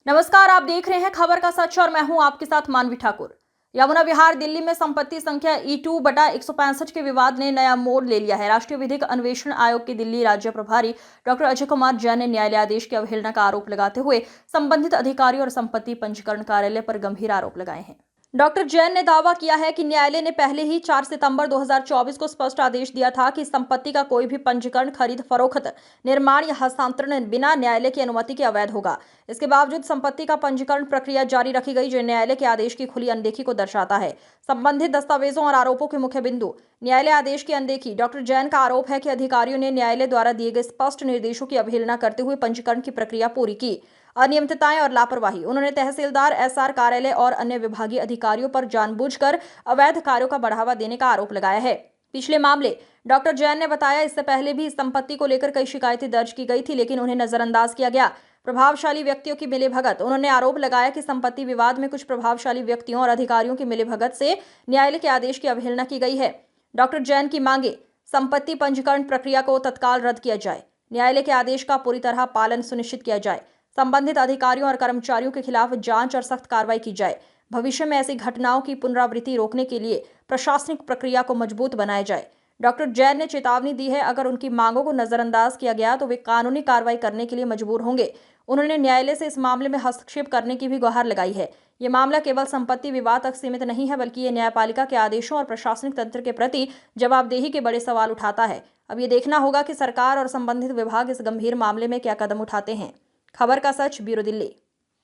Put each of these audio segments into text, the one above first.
नमस्कार, आप देख रहे हैं खबर का सच और मैं हूं आपके साथ मानवी ठाकुर। यमुना विहार दिल्ली में संपत्ति संख्या E2/165 के विवाद ने नया मोड़ ले लिया है। राष्ट्रीय विधिक अन्वेषण आयोग के दिल्ली राज्य प्रभारी डॉक्टर अजय कुमार जैन ने न्यायालय आदेश की अवहेलना का आरोप लगाते हुए संबंधित अधिकारियों और संपत्ति पंजीकरण कार्यालय पर गंभीर आरोप लगाए हैं। डॉक्टर जैन ने दावा किया है कि न्यायालय ने पहले ही 4 सितंबर 2024 को स्पष्ट आदेश दिया था कि संपत्ति का कोई भी पंजीकरण, खरीद फरोख्त, निर्माण या हस्तांतरण बिना न्यायालय की अनुमति के अवैध होगा। इसके बावजूद संपत्ति का पंजीकरण प्रक्रिया जारी रखी गई, जो न्यायालय के आदेश की खुली अनदेखी को दर्शाता है। संबंधित दस्तावेजों और आरोपों के मुख्य बिंदु: न्यायालय आदेश की अनदेखी। डॉक्टर जैन का आरोप है कि अधिकारियों ने न्यायालय द्वारा दिए गए स्पष्ट निर्देशों की अवहेलना करते हुए पंजीकरण की प्रक्रिया पूरी की। अनियमितताएं और लापरवाही। उन्होंने तहसीलदार, एसआर कार्यालय और अन्य विभागीय अधिकारियों पर जानबूझकर अवैध कार्यों का बढ़ावा देने का आरोप लगाया है। पिछले मामले: डॉक्टर जैन ने बताया, इससे पहले भी इस संपत्ति को लेकर कई शिकायतें दर्ज की गई थी, लेकिन उन्हें नजरअंदाज किया गया। प्रभावशाली व्यक्तियों की मिलीभगत। उन्होंने आरोप लगाया कि संपत्ति विवाद में कुछ प्रभावशाली व्यक्तियों और अधिकारियों की मिलीभगत से न्यायालय के आदेश की अवहेलना की गई है। डॉक्टर जैन की मांगे: संपत्ति पंजीकरण प्रक्रिया को तत्काल रद्द किया जाए, न्यायालय के आदेश का पूरी तरह पालन सुनिश्चित किया जाए, संबंधित अधिकारियों और कर्मचारियों के खिलाफ जांच और सख्त कार्रवाई की जाए, भविष्य में ऐसी घटनाओं की पुनरावृत्ति रोकने के लिए प्रशासनिक प्रक्रिया को मजबूत बनाया जाए। डॉक्टर जैन ने चेतावनी दी है, अगर उनकी मांगों को नजरअंदाज किया गया तो वे कानूनी कार्रवाई करने के लिए मजबूर होंगे। उन्होंने न्यायालय से इस मामले में हस्तक्षेप करने की भी गुहार लगाई है। ये मामला केवल संपत्ति विवाद तक सीमित नहीं है, बल्कि ये न्यायपालिका के आदेशों और प्रशासनिक तंत्र के प्रति जवाबदेही के बड़े सवाल उठाता है। अब ये देखना होगा कि सरकार और संबंधित विभाग इस गंभीर मामले में क्या कदम उठाते हैं। खबर का सच, ब्यूरो दिल्ली।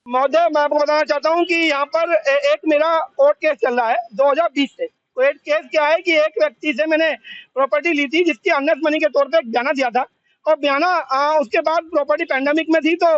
महोदय, मैं आपको बताना चाहता हूँ कि यहाँ पर एक मेरा कोर्ट केस चल रहा है 2020 से। कोर्ट केस क्या है कि एक व्यक्ति से मैंने प्रॉपर्टी ली थी, जिसकी अर्नेस्ट मनी के तौर पे एक बयाना दिया था, और बयाना उसके बाद प्रॉपर्टी पैंडेमिक में थी तो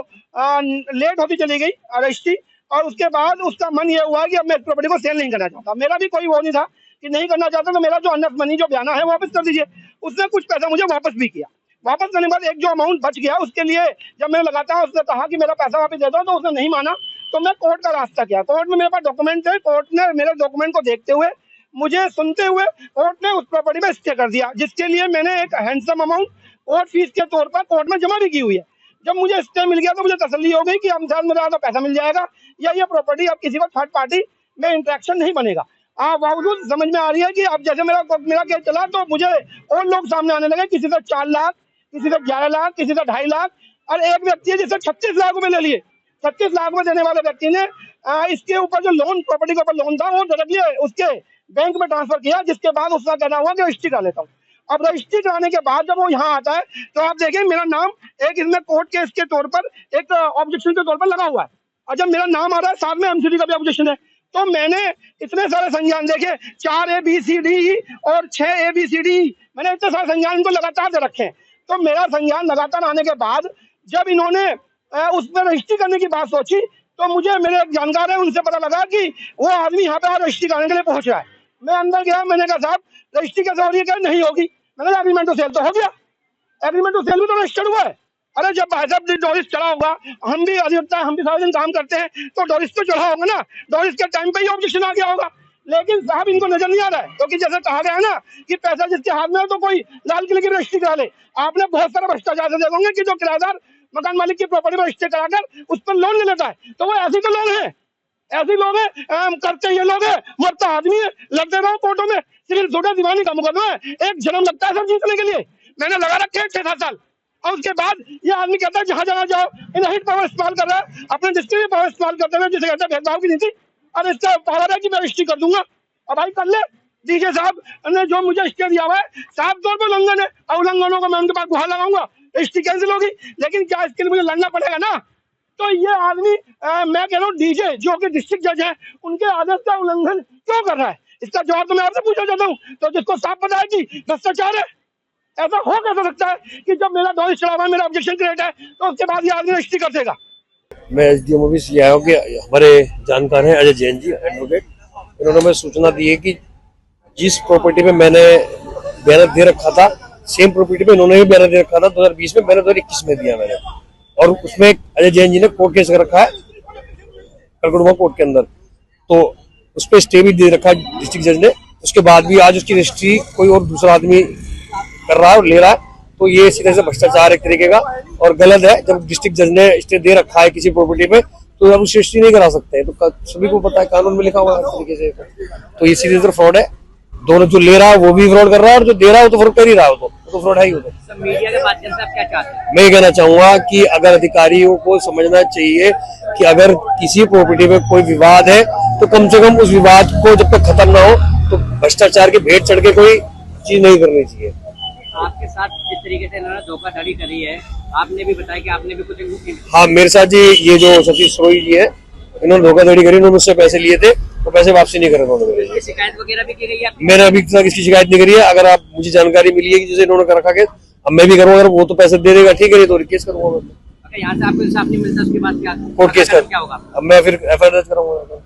लेट होती चली गई रजिस्ट्री, और उसके बाद उसका मन ये हुआ कि अब मैं प्रॉपर्टी को सेल नहीं करना चाहता। मेरा भी कोई वो नहीं था कि नहीं करना चाहता, तो मेरा जो अर्नेस्ट मनी जो बयाना है वापस कर दीजिए। उसने कुछ पैसा मुझे वापस भी किया। वापस करने के बाद एक जो अमाउंट बच गया, उसके लिए जब मैंने लगातार उसने कहा कि मेरा पैसा वापस दे दो, तो उसने नहीं माना। तो मैं कोर्ट का रास्ता किया। कोर्ट में मेरे पास डॉक्यूमेंट थे। कोर्ट ने मेरे डॉक्यूमेंट को देखते हुए, मुझे सुनते हुए, कोर्ट ने उस प्रॉपर्टी में स्टे कर दिया, जिसके लिए मैंने एक हैंडसम अमाउंट कोर्ट फीस के तौर पर कोर्ट में जमा भी की हुई है। जब मुझे स्टे मिल गया तो मुझे तसल्ली हो गई कि अब शायद मेरा तो पैसा मिल जाएगा, या ये प्रॉपर्टी अब किसी को थर्ड पार्टी में इंटरेक्शन नहीं बनेगा। बावजूद समझ में आ रही है कि अब जैसे मेरा केस चला, तो मुझे और लोग सामने आने लगे। किसी से 4 लाख, किसी से 11 लाख, किसी से 2.5 लाख, और एक व्यक्ति है जिससे 36 लाख रुपए ले लिए। 36 लाख रुपए देने वाले व्यक्ति ने इसके ऊपर जो लोन, प्रॉपर्टी के ऊपर लोन था, वो डायरेक्टली उसके बैंक में ट्रांसफर किया, जिसके बाद उसका कहना हुआ कि रजिस्ट्री करा लेता हूँ। अब रजिस्ट्री कराने के बाद जब वो यहाँ आता है, तो आप देखिए मेरा नाम एक इसमें कोर्ट केस के तौर पर, एक ऑब्जेक्शन के तौर पर लगा हुआ है, और जब मेरा नाम आ रहा है साथ में एमसीडी का भी ऑब्जेक्शन है। तो मैंने इतने सारे संज्ञान देखे, 4 ABCD और 6 ABCD, मैंने इतने सारे संज्ञान इनको लगातार दे रखे हैं। तो मेरा संज्ञान लगातार आने के बाद जब इन्होंने उस पर रजिस्ट्री करने की बात सोची, तो मुझे मेरे एक जानकार है, उनसे पता लगा कि वो आदमी यहाँ पे रजिस्ट्री करने के लिए पहुंच रहा है। मैं अंदर गया, मैंने कहा साहब रजिस्ट्री कैसे हो रही है? क्या नहीं होगी? मैंने कहा एग्रीमेंट टू सेल तो हो गया, एग्रीमेंट टू सेल भी तो रजिस्टर्ड हुआ है। अरे जब भाई साहब डोरिस चढ़ा होगा, हम भी अधिकता, हम भी सारा दिन काम करते हैं, तो डोरिस तो चढ़ा होगा ना, डोरिस के टाइम पे ही ऑब्जेक्शन आ गया होगा। लेकिन साहब इनको नजर नहीं आ रहा है, क्योंकि जैसे कहा गया है ना कि पैसा जिसके हाथ में है तो कोई लाल किले की रजिस्ट्री करा ले। आपने बहुत सारा भ्रष्टाचार से देखोगे कि जो किराएदार मकान मालिक की प्रॉपर्टी पर रजिस्ट्री कराकर उस पर लोन ले लेता है, तो वो ऐसे तो लोग हैं, ऐसे लोग हैं, करते ये लोग हैं, मरता आदमी है, लड़ते रहो कोर्टों में, सिविल सूट दीवानी का मुकदमा है, एक जन्म लगता है सब जीतने के लिए। मैंने लगा रखे 6-7 साल, और उसके बाद ये आदमी कहता है जहां जाना जाओ, इनहिट पावर इस्तेमाल कर रहा है, अपने डिस्ट्रिक्ट में पावर इस्तेमाल करते हुए, जिसे कहते हैं भेदभाव की नीति। और इसका पावर है कि मैं रजिस्ट्री कर दूंगा। अब भाई कर ले, डीजे साहब ने जो मुझे स्टे दिया हुआ है, साफ तौर पर उल्लंघन है, और उल्लंघनों को मैं उनके पास गुहार लगाऊंगा, रजिस्ट्री कैंसिल होगी। लेकिन क्या इसके लिए मुझे लड़ना पड़ेगा ना? तो ये आदमी मैं कह रहा हूँ डीजे जो कि डिस्ट्रिक्ट जज है, उनके आदेश का उल्लंघन क्यों कर रहा है? इसका जवाब तो मैं आपसे पूछना चाहता हूँ। तो जिसको साफ पता है कि भ्रष्टाचार है, ऐसा हो कैसे सकता है कि जब मेरा डोरिस चढ़ा हुआ है, मेरा ऑब्जेक्शन क्रिएट है, तो उसके बाद ये आदमी रजिस्ट्री कर देगा? मैं SDO ऑफिस आया हूँ कि हमारे जानकार हैं अजय जैन जी, एडवोकेट। इन्होंने मुझे सूचना दी है कि जिस प्रॉपर्टी में मैंने बयाना दे रखा था, सेम प्रॉपर्टी पे इन्होंने भी बयाना दे रखा था 2020 में, मैंने 2021 में दिया मैंने, और उसमें अजय जैन जी ने कोर्ट केस कर रखा है कलकड़ुआ कोर्ट के अंदर, तो उस पर स्टे भी दे रखा है डिस्ट्रिक्ट जज ने। उसके बाद भी आज उसकी रजिस्ट्री कोई और दूसरा आदमी कर रहा है और ले रहा है, तो ये सीधे से भ्रष्टाचार एक तरीके का और गलत है। जब डिस्ट्रिक्ट जज ने स्टे दे रखा है किसी प्रॉपर्टी पे, तो आप रजिस्ट्री नहीं करा सकते हैं। तो सभी को पता है, कानून में लिखा हुआ है इस तरीके से। तो ये सीधे तरह फ्रॉड है। दोनों, जो ले रहा है वो भी फ्रॉड कर रहा है और जो दे रहा है वो तो फ्रॉड कर ही रहा है, वो तो फ्रॉड है ही। मीडिया के माध्यम से आप क्या चाहते हैं? मैं ये कहना चाहूंगा कि अगर अधिकारियों को समझना चाहिए कि अगर किसी प्रॉपर्टी में कोई विवाद है तो कम से कम उस विवाद को जब तक खत्म ना हो तो भ्रष्टाचार के भेंट चढ़ के कोई चीज नहीं करनी चाहिए। आपके साथ जिस तरीके से इन्होंने धोखाधड़ी करी है, आपने भी बताया कि आपने भी कुछ। हाँ, मेरे साथ जी ये जो सतीश सोई जी है, इन्होंने धोखाधड़ी करी। उन्होंने मुझसे पैसे लिए थे तो पैसे वापसी नहीं करे उन्होंने मेरे। शिकायत वगैरह भी की गई है? मैंने अभी तक इसकी शिकायत नहीं करी है। अगर आप मुझे जानकारी मिली है कि जैसे इन्होंने कर रखा है, अब मैं भी करूँगा। अगर वो तो पैसे दे देगा ठीक है, तो केस करूंगा मैं। अगर यहाँ से आपको इंसाफ नहीं मिलता उसके बाद क्या कोर्ट केस क्या होगा? अब मैं फिर FIR दर्ज कराऊंगा।